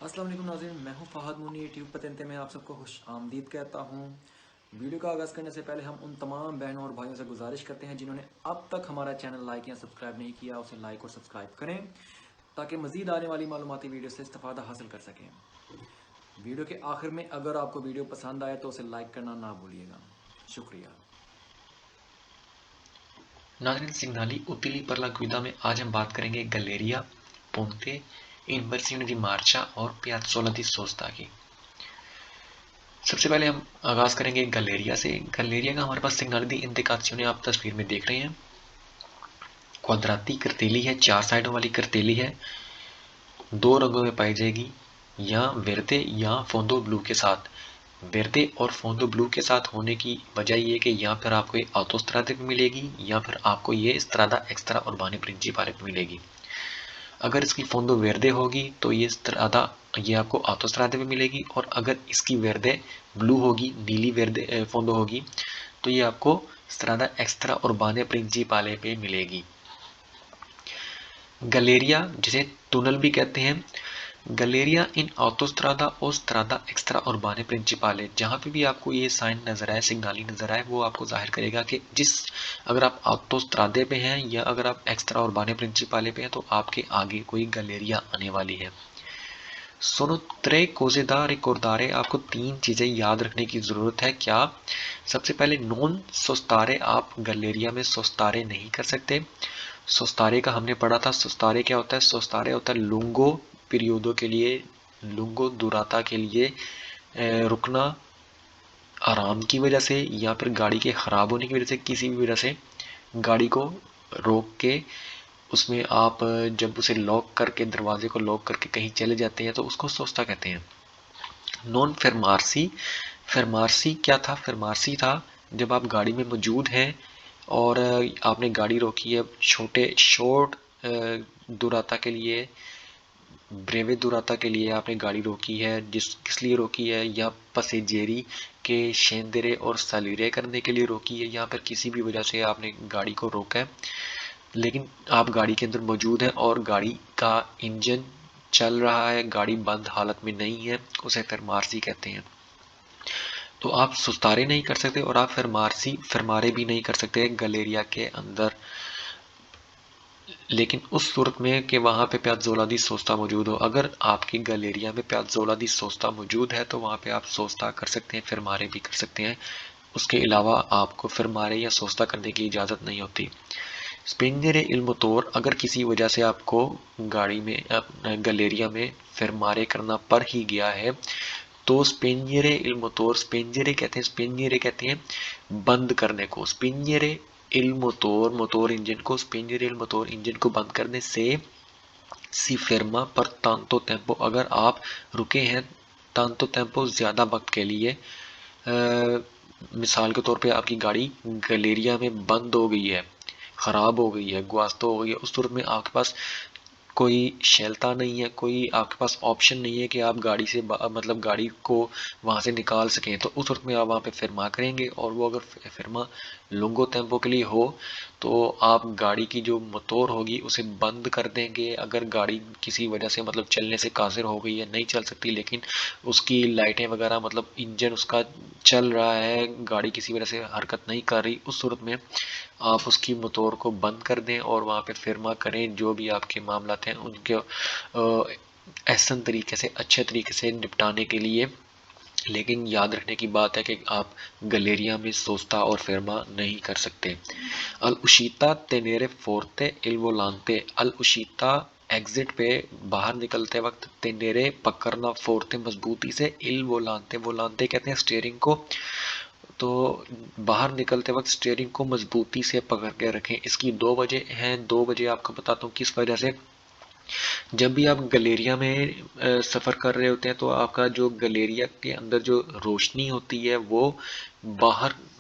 अस्सलाम वालेकुम नाज़रीन, मैं हूं फ़हद मुनी। यूट्यूब पतंते में आप सबको खुश आमदीद कहता हूं। वीडियो का आगाज़ करने से पहले हम उन तमाम बहनों और भाइयों से गुजारिश करते हैं जिन्होंने अब तक हमारा चैनल लाइक या सब्सक्राइब नहीं किया, उसे लाइक और सब्सक्राइब करें ताकि मज़ीद आने वाली मालूमाती वीडियो से इस्तेफ़ादा हासिल कर सकें। वीडियो के आखिर में अगर आपको वीडियो पसंद आए तो उसे लाइक करना ना भूलिएगा। शुक्रिया। नाज़रीन, सिग्नाली उत्तिली परला गुइदा में आज हम बात करेंगे गलेरिया, पोंते, इन्वर्सिone di marcia और पियाज़ोला दी सोस्ता की। सबसे पहले हम आगाज करेंगे गलेरिया से। गलेरिया का हमारे पास सिग्नाली दी इंडिकाzione आप तस्वीर में देख रहे हैं। क्वाद्राती करतेली है, 4 साइडों वाली करतेली है, 2 रंगों में पाई जाएगी, या वेर्दे या फोंदो ब्लू के साथ। वेर्दे और फोंदो ब्लू के साथ होने की वजह ये कि यहाँ पर आपको ये ऑटोस्ट्रादे पे मिलेगी या फिर आपको ये स्ट्रादा एक्स्ट्रा उर्बाने प्रिंसिपाले पे मिलेगी। अगर इसकी फोंदो वेर्दे होगी तो ये स्ट्रादा ये आपको ऑटोस्ट्रादे पे मिलेगी, और अगर इसकी वेर्दे ब्लू होगी, नीली वेर्दे फोंदो होगी, तो ये आपको स्ट्रादा एक्स्ट्रा उर्बाने प्रिंसिपाले पे मिलेगी। गलेरिया, जिसे टनल भी कहते हैं, गलेरिया इन ऑटोस्ट्रादा और स्ट्रादा एक्स्ट्रा उर्बाने प्रिंसिपाले, जहाँ पे भी आपको ये साइन नजर आए, सिग्नाली नजर आए, वो आपको जाहिर करेगा कि अगर आप ऑटोस्ट्रादे पे हैं या अगर आप एक्स्ट्रा उर्बाने प्रिंसिपाले पे हैं तो आपके आगे कोई गलेरिया आने वाली है। सोनो त्रे कोजेदा रिकॉर्डारे, आपको 3 चीजें याद रखने की जरूरत है। क्या? सबसे पहले नॉन सोस्तारे, आप गलेरिया में सोस्तारे नहीं कर सकते। सोस्तारे का हमने पढ़ा था। सोस्तारे क्या होता है? सोस्तारे होता है लुंगो पीरियोडो के लिए, लुंगो दुराता के लिए रुकना आराम की वजह से या फिर गाड़ी के खराब होने की वजह से, किसी भी वजह से गाड़ी को रोक के उसमें आप जब उसे लॉक करके, दरवाजे को लॉक करके कहीं चले जाते हैं तो उसको सोस्ता कहते हैं। नॉन फेरमार्सी, फेरमार्सी क्या था? फेरमार्सी था जब आप गाड़ी में मौजूद हैं और आपने गाड़ी रोकी है छोटे शॉर्ट दुराता के लिए, ब्रेवे दुराता के लिए आपने गाड़ी रोकी है। किस लिए रोकी है? या पसेजेरी के शेंदरे और सलीरे करने के लिए रोकी है, या फिर किसी भी वजह से आपने गाड़ी को रोका है लेकिन आप गाड़ी के अंदर मौजूद हैं और गाड़ी का इंजन चल रहा है, गाड़ी बंद हालत में नहीं है, उसे फेरमार्सी कहते हैं। तो आप सुस्तारे नहीं कर सकते और आप फरमारे भी नहीं कर सकते गलेरिया के अंदर, लेकिन उस सूरत में कि वहाँ पे पियाज़ोला दी सोस्ता मौजूद हो। अगर आपकी गलेरिया में पियाज़ोला दी सोस्ता मौजूद है तो वहाँ पे आप सोस्ता कर सकते हैं, फरमारे भी कर सकते हैं। उसके अलावा आपको फरमारे या सोस्ता करने की इजाज़त नहीं होती। स्पेंजरे इल मोटोर, अगर किसी वजह से आपको गाड़ी में गलेरिया में फरमारे करना पड़ ही गया है तो स्पेंजरे इल मोटोर, स्पेंजरे कहते हैं बंद करने को। स्पेंजरे इल मोटोर, मोटोर इंजन को, स्पेंजरे इल मोटोर इंजन को बंद करने से सी फर्मा पर तांतो टेम्पो, अगर आप रुके हैं तांतो टेम्पो ज्यादा वक्त के लिए, मिसाल के तौर पे आपकी गाड़ी गलेरिया में बंद हो गई है, खराब हो गई है, गुआस्तो हो गई है, उस सूरत में आपके पास कोई शेल्ता नहीं है, कोई आपके पास ऑप्शन नहीं है कि आप गाड़ी से मतलब गाड़ी को वहां से निकाल सकें, तो उस वक्त में आप वहां पे फिरमा करेंगे। और वो अगर फिरमा लुंगो टेम्पो के लिए हो तो आप गाड़ी की जो मोटोर होगी उसे बंद कर देंगे। अगर गाड़ी किसी वजह से मतलब चलने से कासिर हो गई है, नहीं चल सकती, लेकिन उसकी लाइटें वगैरह मतलब इंजन उसका चल रहा है, गाड़ी किसी वजह से हरकत नहीं कर रही, उस सूरत में आप उसकी मोटोर को बंद कर दें और वहाँ पे फिरमा करें। जो भी आपके मामला हैं उनके एहसन तरीके से, अच्छे तरीके से निपटाने के लिए। लेकिन याद रखने की बात है कि आप गलेरिया में सोस्ता और फिरमा नहीं कर सकते। अल उशीता तेनेरे फोर्ते इल वोलांते, अल उशीता एग्जिट पे बाहर निकलते वक्त, तेनेरे पकड़ना, फोर्ते मजबूती से, इल वोलांते, वोलांते कहते हैं स्टीयरिंग को, तो बाहर निकलते वक्त स्टीयरिंग को मजबूती से पकड़ के रखें। इसकी 2 वजह हैं, 2 वजह आपको बताता हूँ किस वजह से। जब भी आप गलेरिया में सफ़र कर रहे होते हैं तो आपका जो गलेरिया के अंदर जो रोशनी होती है वो बाहर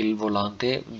il volante،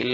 il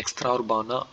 extra urbana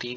3